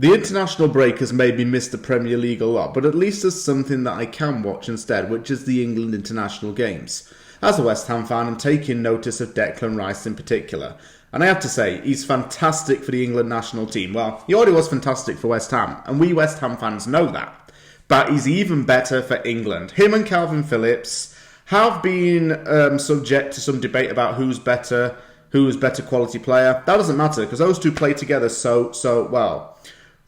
The international break has made me miss the Premier League a lot, but at least there's something that I can watch instead, which is the England international games. As a West Ham fan, I'm taking notice of Declan Rice in particular. And I have to say, he's fantastic for the England national team. Well, he already was fantastic for West Ham, and we West Ham fans know that. But he's even better for England. Him and Kalvin Phillips have been subject to some debate about who's better quality player. That doesn't matter, because those two play together so well.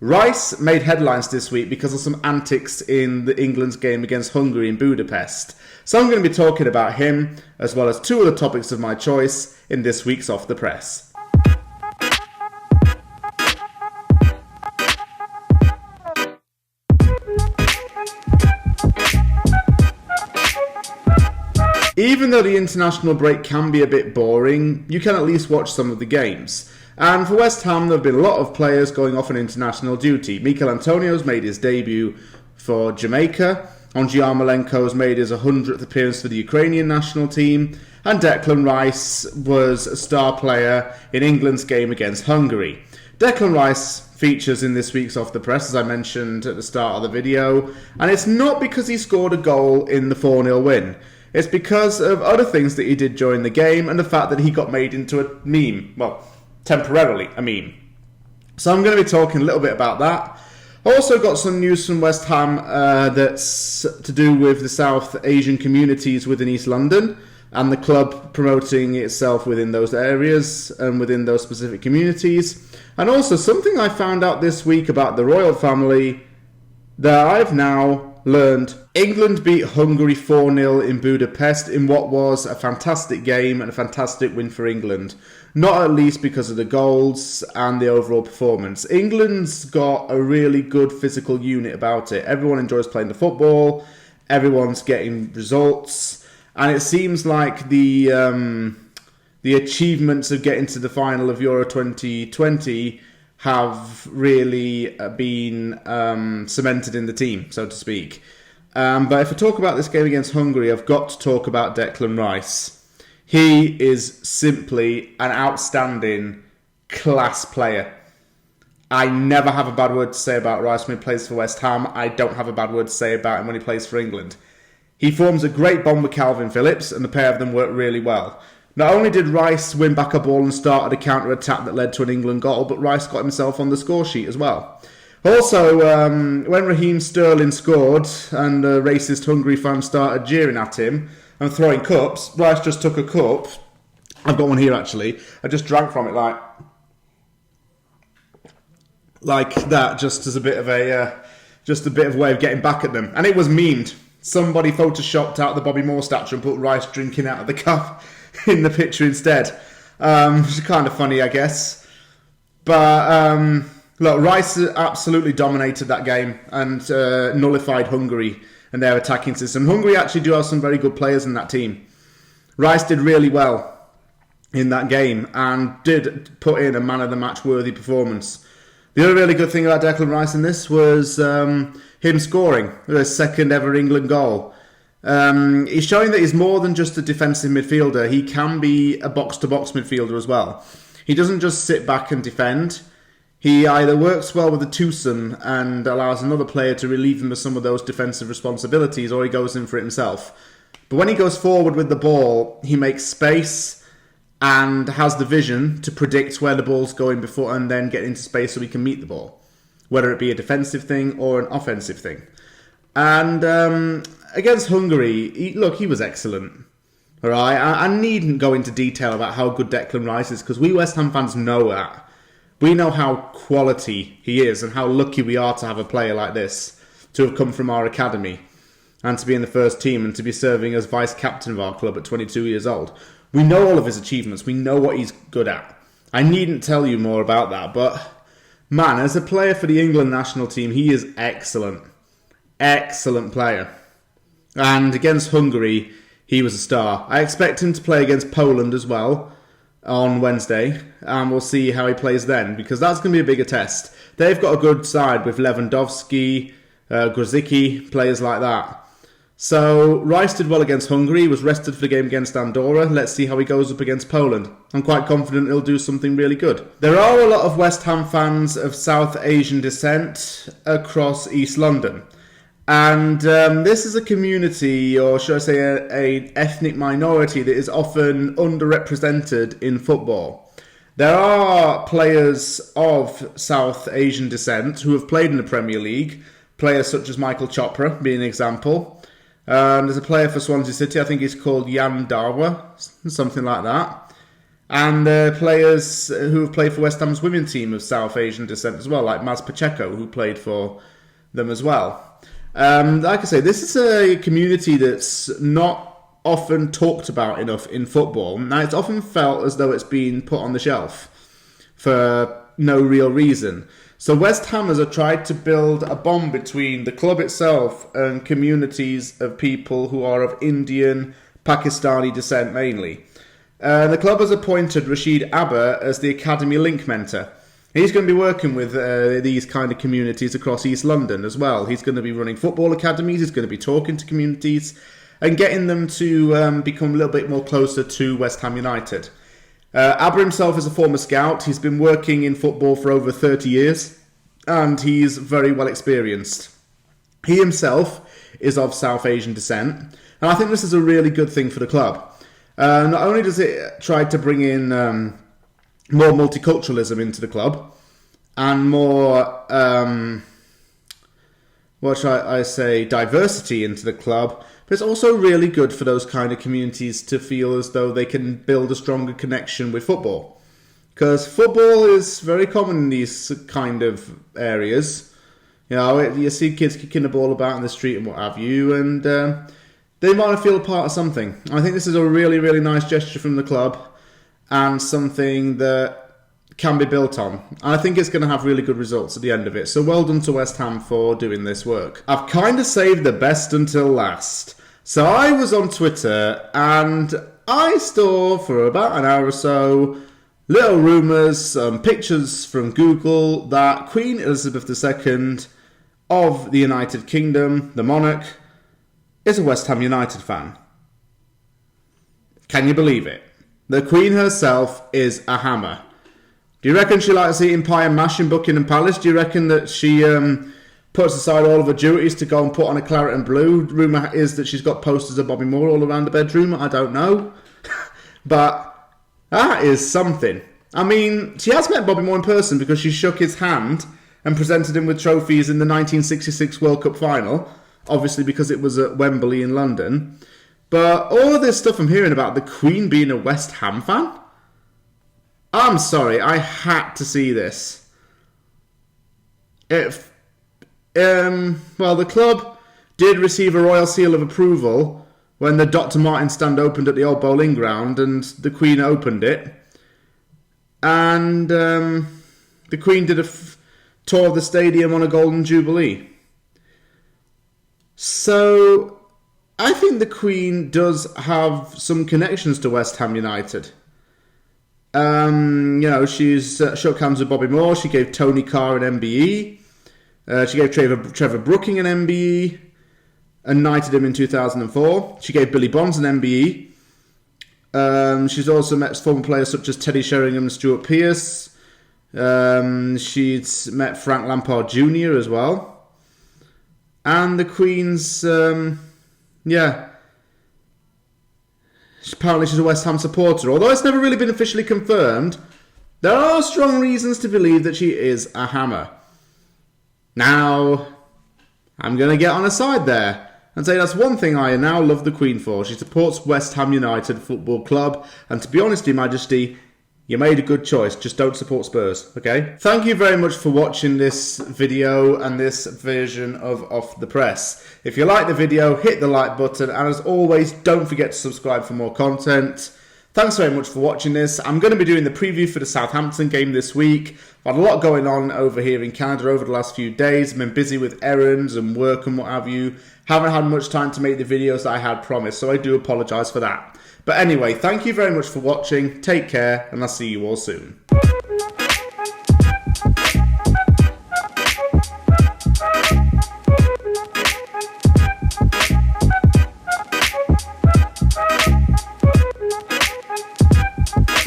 Rice made headlines this week because of some antics in the England's game against Hungary in Budapest. So I'm going to be talking about him, as well as two other topics of my choice in this week's Off the Press. Even though the international break can be a bit boring, you can at least watch some of the games. And for West Ham, there have been a lot of players going off on international duty. Mikel Antonio's made his debut for Jamaica. Andriy Yarmolenko's made his 100th appearance for the Ukrainian national team. And Declan Rice was a star player in England's game against Hungary. Declan Rice features in this week's Off the Press, as I mentioned at the start of the video. And it's not because he scored a goal in the 4-0 win. It's because of other things that he did during the game and the fact that he got made into a meme. Well, temporarily a meme. So I'm going to be talking a little bit about that. Also got some news from West Ham that's to do with the South Asian communities within East London and the club promoting itself within those areas and within those specific communities. And also something I found out this week about the royal family that I've now learned. England beat Hungary 4-0 in Budapest in what was a fantastic game and a fantastic win for England. Not at least because of the goals and the overall performance. England's got a really good physical unit about it. Everyone enjoys playing the football. Everyone's getting results. And it seems like the achievements of getting to the final of Euro 2020 have really been cemented in the team, so to speak. But if I talk about this game against Hungary, I've got to talk about Declan Rice. He is simply an outstanding class player. I never have a bad word to say about Rice when he plays for West Ham. I don't have a bad word to say about him when he plays for England. He forms a great bond with Kalvin Phillips, and the pair of them work really well. Not only did Rice win back a ball and started a counter-attack that led to an England goal, but Rice got himself on the score sheet as well. Also, when Raheem Sterling scored and racist Hungary fans started jeering at him and throwing cups, Rice just took a cup. I've got one here actually. I just drank from it like that, just as a bit of a way of getting back at them. And it was memed. Somebody photoshopped out the Bobby Moore statue and put Rice drinking out of the cup in the picture instead. Which is kind of funny, I guess. But look, Rice absolutely dominated that game and nullified Hungary and their attacking system. Hungary actually do have some very good players in that team. Rice did really well in that game and did put in a man-of-the-match worthy performance. The other really good thing about Declan Rice in this was him scoring his second ever England goal. He's showing that he's more than just a defensive midfielder. He can be a box-to-box midfielder as well. He doesn't just sit back and defend. He either works well with the twosome and allows another player to relieve him of some of those defensive responsibilities, or he goes in for it himself. But when he goes forward with the ball, he makes space and has the vision to predict where the ball's going before and then get into space so he can meet the ball, whether it be a defensive thing or an offensive thing. And against Hungary, he was excellent. All right, I needn't go into detail about how good Declan Rice is because we West Ham fans know that. We know how quality he is and how lucky we are to have a player like this, to have come from our academy and to be in the first team and to be serving as vice-captain of our club at 22 years old. We know all of his achievements. We know what he's good at. I needn't tell you more about that, but man, as a player for the England national team, he is excellent. Excellent player. And against Hungary, he was a star. I expect him to play against Poland as well on Wednesday, and we'll see how he plays then, because that's going to be a bigger test. They've got a good side with Lewandowski, Grzycki, players like that. So Rice did well against Hungary, was rested for the game against Andorra. Let's see how he goes up against Poland. I'm quite confident he'll do something really good. There are a lot of West Ham fans of South Asian descent across East London. And this is a community, or should I say a ethnic minority, that is often underrepresented in football. There are players of South Asian descent who have played in the Premier League, players such as Michael Chopra being an example. There's a player for Swansea City, I think he's called Yan Darwa, something like that. And players who have played for West Ham's women's team of South Asian descent as well, like Maz Pacheco, who played for them as well. Like I say, this is a community that's not often talked about enough in football. Now, it's often felt as though it's been put on the shelf for no real reason. So West Hammers have tried to build a bond between the club itself and communities of people who are of Indian, Pakistani descent mainly. The club has appointed Rashid Abba as the Academy Link Mentor. He's going to be working with these kind of communities across East London as well. He's going to be running football academies, he's going to be talking to communities and getting them to become a little bit more closer to West Ham United. Abba himself is a former scout. He's been working in football for over 30 years and he's very well experienced. He himself is of South Asian descent and I think this is a really good thing for the club. Not only does it try to bring in more multiculturalism into the club and more, diversity into the club. But it's also really good for those kind of communities to feel as though they can build a stronger connection with football. Because football is very common in these kind of areas. You know, you see kids kicking the ball about in the street and what have you, and they might feel a part of something. I think this is a really, really nice gesture from the club and something that can be built on. And I think it's going to have really good results at the end of it. So well done to West Ham for doing this work. I've kind of saved the best until last. So I was on Twitter and I saw for about an hour or so little rumours, pictures from Google that Queen Elizabeth II of the United Kingdom, the monarch, is a West Ham United fan. Can you believe it? The Queen herself is a hammer. Do you reckon she likes eating pie and mash in Buckingham Palace? Do you reckon that she puts aside all of her duties to go and put on a claret and blue? Rumour is that she's got posters of Bobby Moore all around the bedroom. I don't know. But that is something. I mean, she has met Bobby Moore in person because she shook his hand and presented him with trophies in the 1966 World Cup final. Obviously because it was at Wembley in London. But all of this stuff I'm hearing about the Queen being a West Ham fan, I'm sorry, I had to see this. The club did receive a royal seal of approval when the Dr. Martin stand opened at the old Bowling Ground and the Queen opened it. And the Queen did a tour of the stadium on a Golden Jubilee. So I think the Queen does have some connections to West Ham United. She's shook hands with Bobby Moore. She gave Tony Carr an MBE. She gave Trevor Brooking an MBE and knighted him in 2004. She gave Billy Bonds an MBE. She's also met former players such as Teddy Sheringham and Stuart Pearce. She's met Frank Lampard Jr. as well. And the Queen's, apparently she's a West Ham supporter. Although it's never really been officially confirmed, there are strong reasons to believe that she is a hammer. Now, I'm going to get on her side there and say that's one thing I now love the Queen for. She supports West Ham United Football Club. And to be honest, Your Majesty, you made a good choice. Just don't support Spurs, okay? Thank you very much for watching this video and this version of Off the Press. If you like the video, hit the like button. And as always, don't forget to subscribe for more content. Thanks very much for watching this. I'm going to be doing the preview for the Southampton game this week. I've had a lot going on over here in Canada over the last few days. I've been busy with errands and work and what have you. Haven't had much time to make the videos that I had promised, so I do apologise for that. But anyway, thank you very much for watching. Take care, and I'll see you all soon.